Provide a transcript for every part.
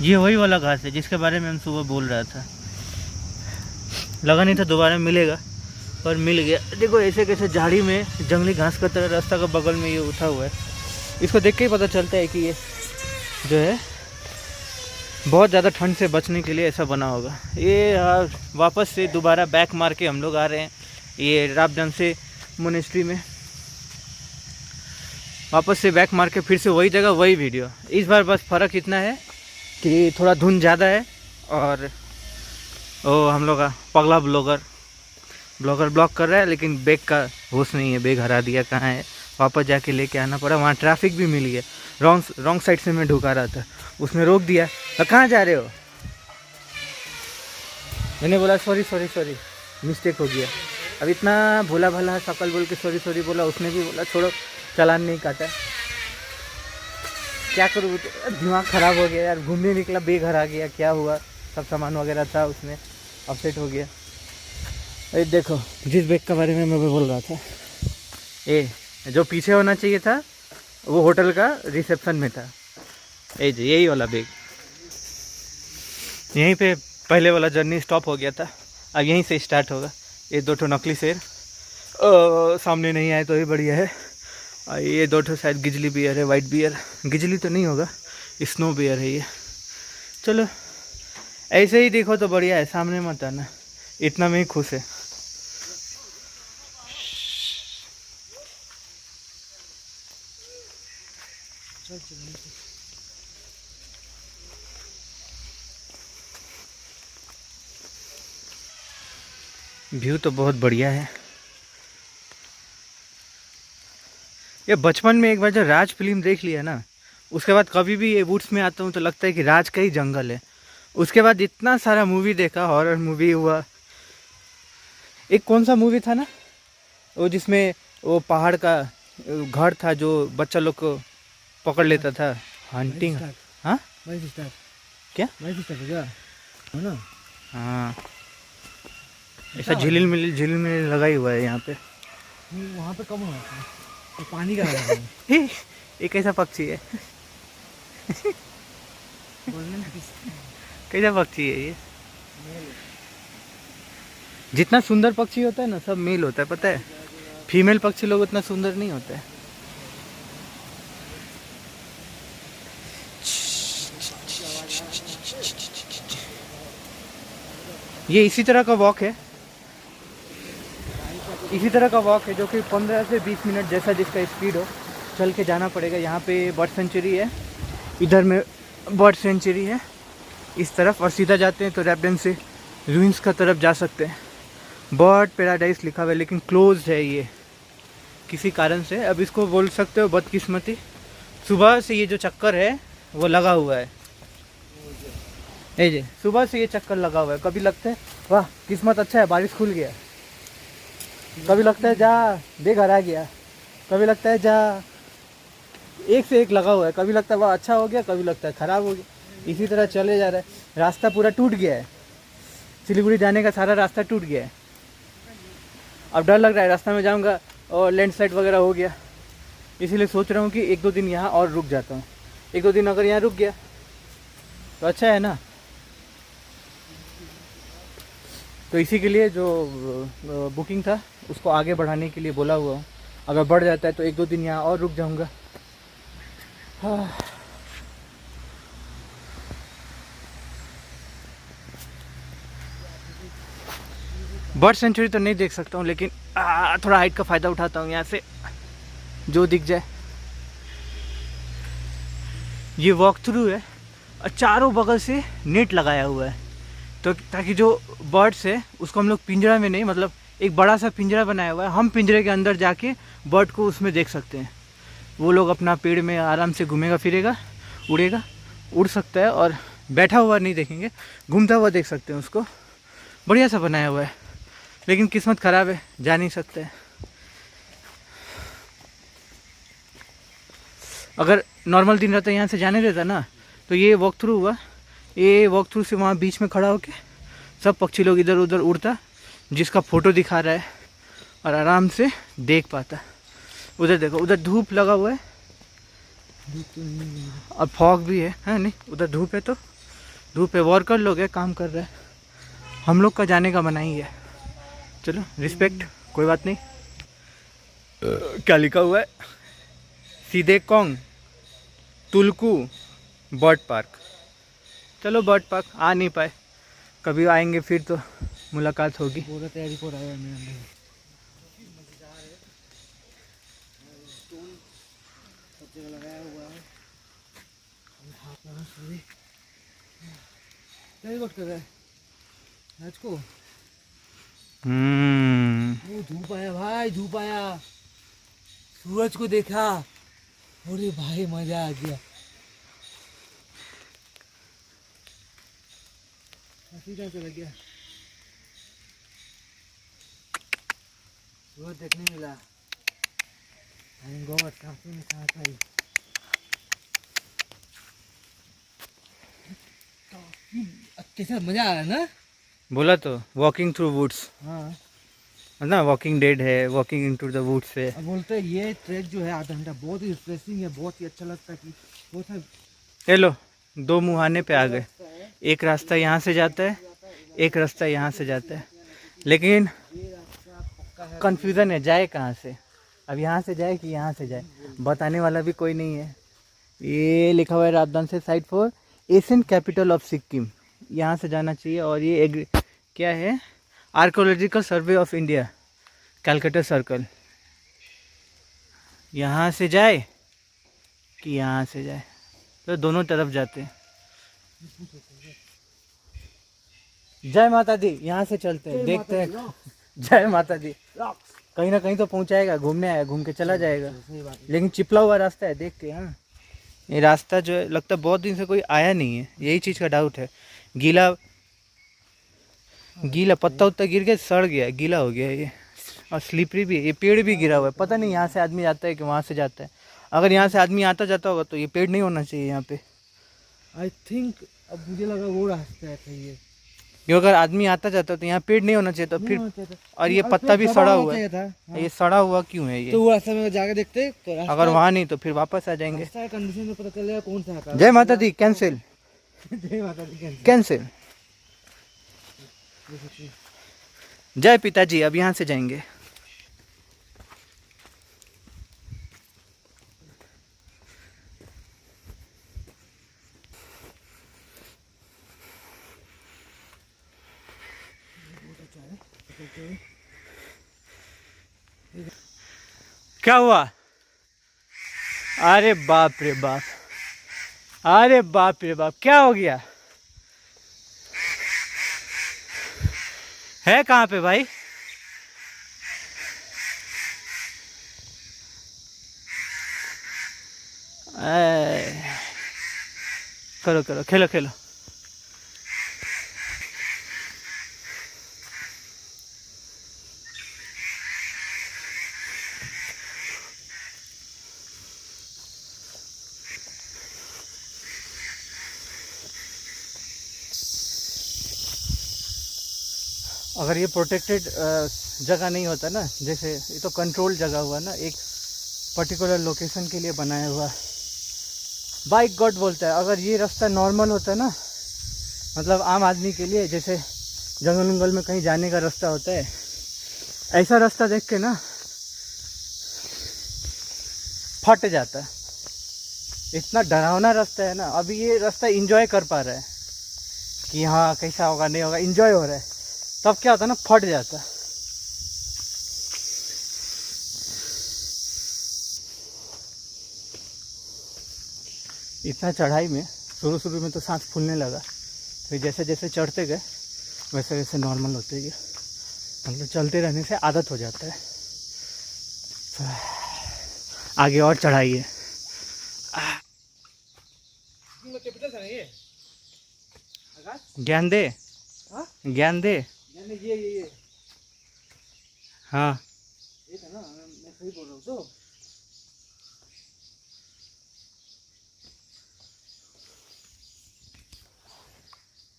ये वही वाला घास है जिसके बारे में हम सुबह बोल रहा था। लगा नहीं था दोबारा मिलेगा, पर मिल गया। देखो ऐसे कैसे झाड़ी में जंगली घास का तरह रास्ता का बगल में ये उठा हुआ है। इसको देख के ही पता चलता है कि ये जो है बहुत ज़्यादा ठंड से बचने के लिए ऐसा बना होगा। ये वापस से दोबारा बैक मार के हम लोग आ रहे हैं ये राबडांसे मोनेस्ट्री में। वापस से बैक मार के फिर से वही जगह वही वीडियो। इस बार बस फ़र्क इतना है कि थोड़ा धुंध ज़्यादा है और वो हम लोग का पगला ब्लॉगर ब्लॉग कर रहा है, लेकिन बैग का होश नहीं है। बैग हरा दिया, कहाँ है, वापस जाके लेके आना पड़ा। वहाँ ट्रैफिक भी मिल गया, रॉन्ग साइड से मैं ढुका रहा था, उसने रोक दिया। कहाँ जा रहे हो? मैंने बोला सॉरी मिस्टेक हो गया। अब इतना भोला भाला सकल बोल के सॉरी बोला, उसने भी बोला छोड़ो, चालान नहीं काटा। क्या करूँ, दिमाग ख़राब हो गया यार। घूमने निकला, बैग हरा गया, क्या हुआ, सब सामान वगैरह था उसमें, अपसेट हो गया। अरे देखो जिस बैग के बारे में मैं बोल रहा था, ये जो पीछे होना चाहिए था वो होटल का रिसेप्शन में था। यही वाला बैग, यहीं पे पहले वाला जर्नी स्टॉप हो गया था, अब यहीं से स्टार्ट होगा। ये 2 नकली शेर सामने नहीं आए तो ही बढ़िया है। ये 2 शायद गिजली बियर है, वाइट बियर। गिजली तो नहीं होगा, स्नो बियर है ये। चलो ऐसे ही देखो तो बढ़िया है, सामने मत आना, इतना में ही खुश है। व्यू तो बहुत बढ़िया है। ये बचपन में एक बार जब राज फिल्म देख लिया ना, उसके बाद कभी भी ये वुड्स में आता हूँ तो लगता है कि राज का ही जंगल है। उसके बाद इतना सारा मूवी देखा, हॉरर मूवी हुआ। एक कौन सा मूवी था ना वो जिसमें वो पहाड़ का घर था जो बच्चा लोग को पकड़ लेता था, हंटिंग। हाँ क्या हो ना? हाँ ऐसा झिलिल मिलिल लगा ही हुआ है यहाँ पे। वहाँ पे कम हुआ तो पानी का एक ऐसा पक्षी है कैसा पक्षी है ये? जितना सुंदर पक्षी होता है ना सब मेल होता है, पता है। फीमेल पक्षी लोग उतना सुंदर नहीं होते हैं। ये इसी तरह का वॉक है, जो कि 15 से 20 मिनट जैसा जिसका स्पीड हो चल के जाना पड़ेगा। यहाँ पे बर्ड सेंचुरी है, इधर में बर्ड सेंचुरी है इस तरफ, और सीधा जाते हैं तो राबडांसे रूइंस का तरफ जा सकते हैं। बर्ड पैराडाइज लिखा हुआ है लेकिन क्लोज है ये किसी कारण से। अब इसको बोल सकते हो बदकिस्मती। सुबह से ये जो चक्कर है वो लगा हुआ है, सुबह से ये चक्कर लगा हुआ है। कभी लगता है वाह किस्मत अच्छा है बारिश खुल गया, कभी लगता है जा देख हरा गया, कभी लगता है जा, एक से एक लगा हुआ है। कभी लगता है वाह अच्छा हो गया, कभी लगता है ख़राब हो गया। इसी तरह चले जा रहा है। रास्ता पूरा टूट गया है, सिलीगुड़ी जाने का सारा रास्ता टूट गया है। अब डर लग रहा है रास्ता में जाऊंगा और लैंडस्लाइड वगैरह हो गया, इसीलिए सोच रहा हूँ कि 1-2 दिन यहाँ और रुक जाता हूँ। 1-2 दिन अगर यहाँ रुक गया तो अच्छा है ना। तो इसी के लिए जो बुकिंग था उसको आगे बढ़ाने के लिए बोला हुआ हूँ। अगर बढ़ जाता है तो 1-2 दिन यहाँ और रुक जाऊँगा। बर्ड सेंचुरी तो नहीं देख सकता हूँ, लेकिन थोड़ा हाइट का फ़ायदा उठाता हूँ यहाँ से जो दिख जाए। ये वॉक थ्रू है और चारों बगल से नेट लगाया हुआ है, तो ताकि जो बर्ड्स है उसको हम लोग पिंजरा में नहीं, मतलब एक बड़ा सा पिंजरा बनाया हुआ है, हम पिंजरे के अंदर जाके बर्ड को उसमें देख सकते हैं। वो लोग अपना पेड़ में आराम से घूमेगा फिरेगा, उड़ेगा, उड़ सकता है, और बैठा हुआ नहीं देखेंगे, घूमता हुआ देख सकते हैं उसको। बढ़िया सा बनाया हुआ है, लेकिन किस्मत ख़राब है, जा नहीं सकते। अगर नॉर्मल दिन रहता यहाँ से जाने देता ना तो ये वॉक थ्रू हुआ, ये वॉक थ्रू से वहाँ बीच में खड़ा होके सब पक्षी लोग इधर उधर उड़ता, जिसका फ़ोटो दिखा रहा है, और आराम से देख पाता। उधर देखो, उधर धूप लगा हुआ है, अब फॉग भी है नहीं, उधर धूप है तो धूप है, वर्कर लोग है, काम कर रहे हैं। हम लोग का जाने का मना ही है। चलो रिस्पेक्ट, कोई बात नहीं। क्या लिखा हुआ है? सीधे कोंग तुलकू बर्ड पार्क। चलो बर्ड पार्क आ नहीं पाए, कभी आएंगे फिर तो मुलाकात होगी। पूरा तैयारी को रहा है मेरे अंदर। सब जगह लगाया हुआ है। हाथ में सूर्य क्या रिकॉर्ड कर रहा है मैच को। वो धूप आया भाई, धूप आया, सूरज को देखा, अरे भाई मजा आ गया। सीधा चला गया, सूरज देखने मिला। गॉड काफी में साथ आई। कैसा मजा आ रहा है ना। बोला तो वॉकिंग थ्रू वुड्स, हाँ ना वॉकिंग डेड है, वॉकिंग इनटू द वुड्स है। अब बोलते हैं ये ट्रैक जो है आधा घंटा बहुत ही रिफ्रेशिंग है, बहुत ही अच्छा लगता है कि बहुत है। ये लो, दो मुहाने पे आ गए। एक रास्ता यहाँ से जाता है, एक रास्ता यहाँ से जाता है, लेकिन कंफ्यूजन है जाए कहाँ से। अब यहाँ से जाए कि यहाँ से जाए, बताने वाला भी कोई नहीं है। ये लिखा हुआ है राजधान से site for Asian capital of Sikkim, यहाँ से जाना चाहिए। और ये क्या है, archaeological survey of India Calcutta circle. यहाँ से जाए कि यहाँ से जाए, तो दोनों तरफ जाते हैं। जय माता दी, यहाँ से चलते हैं, देखते हैं। जय माता दी, कहीं ना कहीं तो पहुँचाएगा, घूमने आया, घूम के चला जाएगा। लेकिन चिपला हुआ रास्ता है, देख के। हाँ, ये रास्ता जो है लगता है बहुत दिन से कोई आया नहीं है, यही चीज़ का डाउट है। गीला गीला पत्ता उत्ता गिर के सड़ गया, गीला हो गया ये, और स्लिपरी भी। ये पेड़ भी गिरा हुआ है, पता नहीं यहाँ से आदमी जाता है कि वहाँ से जाता है। अगर यहाँ से आदमी आता जाता होगा तो ये पेड़ नहीं होना चाहिए यहाँ पे। आई थिंक अब मुझे लगा वो रास्ता है सही है, क्यों अगर आदमी आता जाता तो यहाँ पेड़ नहीं होना चाहिए, तो फिर और ये पत्ता भी सड़ा हुआ है। ये सड़ा हुआ क्यों है ये? तो वो रास्ते में जाके देखते तो अगर वहाँ नहीं तो फिर वापस आ जाएंगे। कंडीशन में पता चलेगा कौन सा है। जय माता दी, कैंसिल, जय माता दी, कैंसिल। जय पिताजी, अब यहाँ से जाएंगे। क्या हुआ? अरे बाप रे बाप, अरे बाप रे बाप, क्या हो गया है? कहाँ पे भाई? करो करो, खेलो खेलो। अगर ये प्रोटेक्टेड जगह नहीं होता ना, जैसे ये तो कंट्रोल जगह हुआ ना, एक पर्टिकुलर लोकेशन के लिए बनाया हुआ। बाइक गॉड बोलता है, अगर ये रास्ता नॉर्मल होता है ना, मतलब आम आदमी के लिए, जैसे जंगल उंगल में कहीं जाने का रास्ता होता है, ऐसा रास्ता देख के ना फट जाता है। इतना डरावना रास्ता है ना। अभी ये रास्ता इंजॉय कर पा रहा है कि हाँ कैसा होगा नहीं होगा, इंजॉय हो रहा है, तब क्या होता है ना, फट जाता है। इतना चढ़ाई में शुरू में तो सांस फूलने लगा, फिर जैसे जैसे चढ़ते गए वैसे वैसे नॉर्मल होते गए। मतलब चलते रहने से आदत हो जाता है। आगे और चढ़ाई है। ज्ञान दे, ज्ञान दे। ये हाँ ये था ना, मैं सही बोल रहा हूँ तो।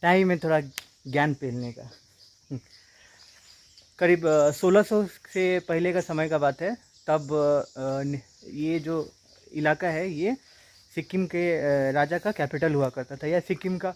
टाइम है थोड़ा ज्ञान फैलने का। करीब 1600 से पहले का समय का बात है। तब ये जो इलाका है ये सिक्किम के राजा का कैपिटल हुआ करता था, या सिक्किम का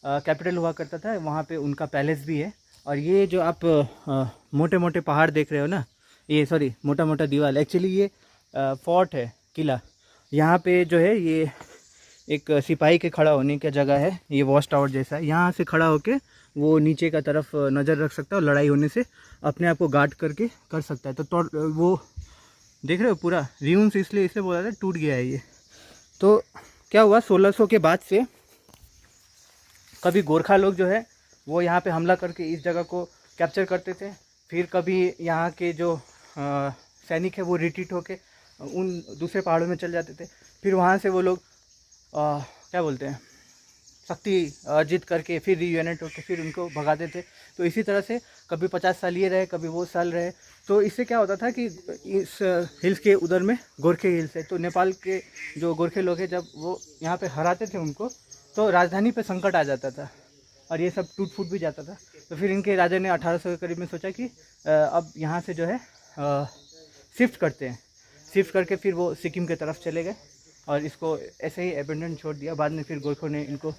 कैपिटल हुआ करता था, वहाँ पे उनका पैलेस भी है। और ये जो आप मोटे मोटे पहाड़ देख रहे हो ना, ये सॉरी मोटा मोटा दीवार, एक्चुअली ये फोर्ट है, किला। यहाँ पे जो है ये एक सिपाही के खड़ा होने की जगह है, ये वॉच टावर जैसा है। यहाँ से खड़ा होके वो नीचे का तरफ नज़र रख सकता है और लड़ाई होने से अपने आप को गार्ड करके कर सकता है। तो वो देख रहे हो पूरा र्यूम्स, इसलिए बोला था टूट गया है ये। तो क्या हुआ 1600 के बाद से कभी गोरखा लोग जो है वो यहाँ पे हमला करके इस जगह को कैप्चर करते थे, फिर कभी यहाँ के जो सैनिक है वो रिट्रीट होके उन दूसरे पहाड़ों में चल जाते थे, फिर वहाँ से वो लोग क्या बोलते हैं शक्ति अर्जित करके फिर रीयूनाइट होकर फिर उनको भगाते थे। तो इसी तरह से कभी 50 साल ये रहे, कभी वो साल रहे। तो इससे क्या होता था कि इस हिल्स के उधर में गोरखे हिल्स है, तो नेपाल के जो गोरखे लोग हैं जब वो यहाँ पे हराते थे उनको, तो राजधानी पे संकट आ जाता था और ये सब टूट फूट भी जाता था। तो फिर इनके राजा ने 1800 के करीब में सोचा कि अब यहाँ से जो है शिफ्ट करते हैं। शिफ्ट करके फिर वो सिक्किम की तरफ चले गए और इसको ऐसे ही एबेंडन छोड़ दिया। बाद में फिर गोरखों ने इनको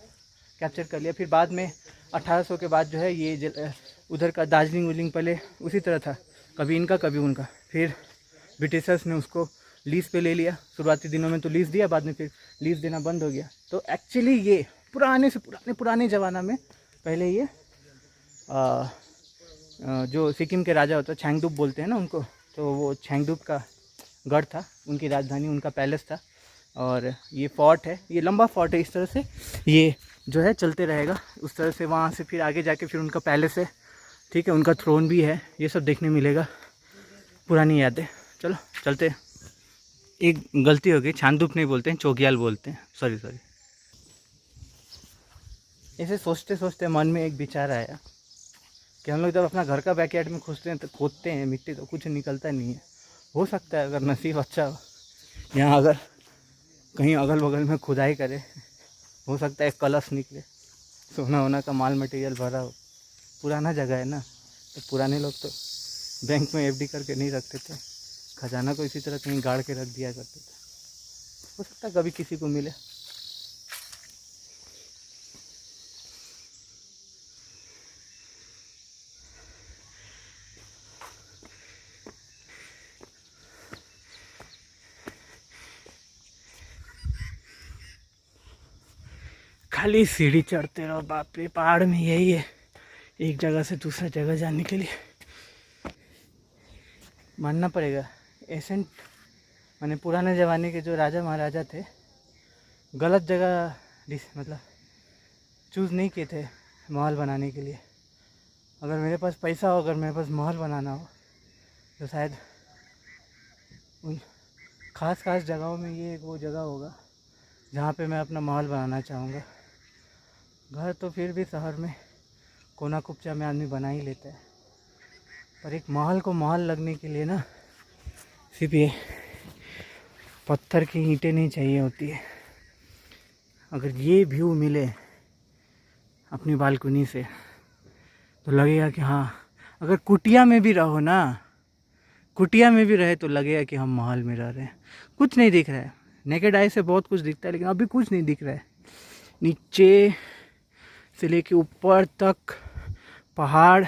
कैप्चर कर लिया। फिर बाद में 1800 के बाद जो है ये उधर का दार्जिलिंग विलिंग पहले उसी तरह था, कभी इनका कभी उनका। फिर ब्रिटिशर्स ने उसको लीज पे ले लिया। शुरुआती दिनों में तो लीज दिया, बाद में फिर लीज देना बंद हो गया। तो एक्चुअली ये पुराने से पुराने ज़माना में पहले ये जो सिक्किम के राजा होता है, छांगदुप बोलते हैं ना उनको, तो वो छांगदुप का गढ़ था, उनकी राजधानी, उनका पैलेस था। और ये फोर्ट है, ये लंबा फोर्ट है, इस तरह से ये जो है चलते रहेगा उस तरह से। वहाँ से फिर आगे जाके फिर उनका पैलेस है, ठीक है, उनका थ्रोन भी है, ये सब देखने मिलेगा, पुरानी यादें। चलो चलते। एक गलती हो गई, छांगदुप नहीं बोलते हैं, चोग्याल बोलते हैं, सॉरी। ऐसे सोचते सोचते मन में एक विचार आया कि हम लोग जब अपना घर का बैकयार्ड में खोदते हैं मिट्टी, तो कुछ निकलता नहीं है। हो सकता है अगर नसीब अच्छा हो, यहाँ अगर कहीं अगल बगल में खुदाई करे, हो सकता है कलश निकले, सोना वोना का माल मटेरियल भरा हो। पुराना जगह है ना, तो पुराने लोग तो बैंक में एफडी करके नहीं रखते थे, खजाना को इसी तरह कहीं गाड़ के रख दिया करते थे। हो सकता है कभी किसी को मिले। खाली सीढ़ी चढ़ते रहो, बाप रे। पहाड़ में यही है, एक जगह से दूसरा जगह जाने के लिए। मानना पड़ेगा एसेंट माने पुराने ज़माने के जो राजा महाराजा थे, गलत जगह मतलब चूज़ नहीं किए थे महल बनाने के लिए। अगर मेरे पास पैसा हो, अगर मेरे पास महल बनाना हो, तो शायद उन ख़ास जगहों में ये एक वो जगह होगा जहाँ पे मैं अपना महल बनाना चाहूँगा। घर तो फिर भी शहर में कोना कुपचा में आदमी बना ही लेता है, पर एक महल को महल लगने के लिए ना सिर्फ ये पत्थर की ईंटें नहीं चाहिए होती है। अगर ये व्यू मिले अपनी बालकनी से तो लगेगा कि हाँ, अगर कुटिया में भी रहो ना, कुटिया में भी रहे तो लगेगा कि हम महल में रह रहे हैं। कुछ नहीं दिख रहा है, नेकेड आई से बहुत कुछ दिखता है, लेकिन अभी कुछ नहीं दिख रहा है। नीचे से लेके ऊपर तक पहाड़,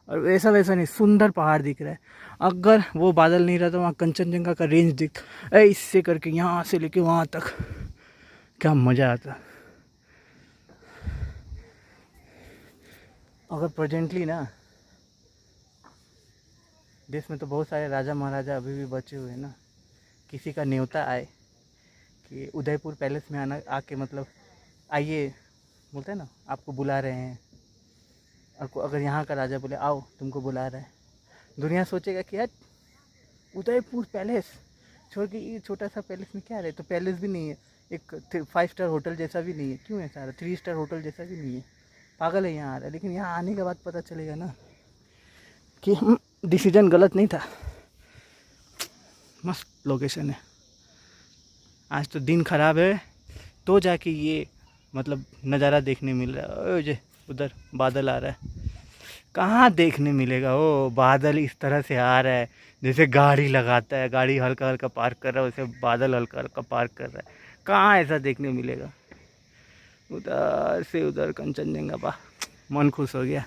और वैसा नहीं, सुंदर पहाड़ दिख रहा है। अगर वो बादल नहीं रहता, वहाँ कंचनजंगा का रेंज दिख इससे करके यहाँ से लेके वहाँ तक, क्या मज़ा आता। अगर प्रेजेंटली ना देश में तो बहुत सारे राजा महाराजा अभी भी बचे हुए हैं ना, किसी का न्योता आए कि उदयपुर पैलेस में आना, आके मतलब आइए, बोलते हैं ना, आपको बुला रहे हैं, और अगर यहाँ का राजा बोले आओ तुमको बुला रहा है, दुनिया सोचेगा कि यार उदयपुर पैलेस छोड़ के ये छोटा सा पैलेस में क्या रहे। तो पैलेस भी नहीं है, एक 5 स्टार होटल जैसा भी नहीं है, क्यों ऐसा आ रहा, 3 स्टार होटल जैसा भी नहीं है, पागल है यहाँ आ रहा है। लेकिन यहाँ आने के बाद पता चलेगा ना कि डिसीजन गलत नहीं था। मस्त लोकेशन है। आज तो दिन ख़राब है तो जाके ये मतलब नज़ारा देखने मिल रहा है। जो उधर बादल आ रहा है, कहाँ देखने मिलेगा वो बादल इस तरह से आ रहा है, जैसे गाड़ी लगाता है, गाड़ी हल्का हल्का पार्क कर रहा है, वैसे बादल हल्का हल्का पार्क कर रहा है। कहाँ ऐसा देखने मिलेगा। उधर से उधर कंचनजंगा पा मन खुश हो गया।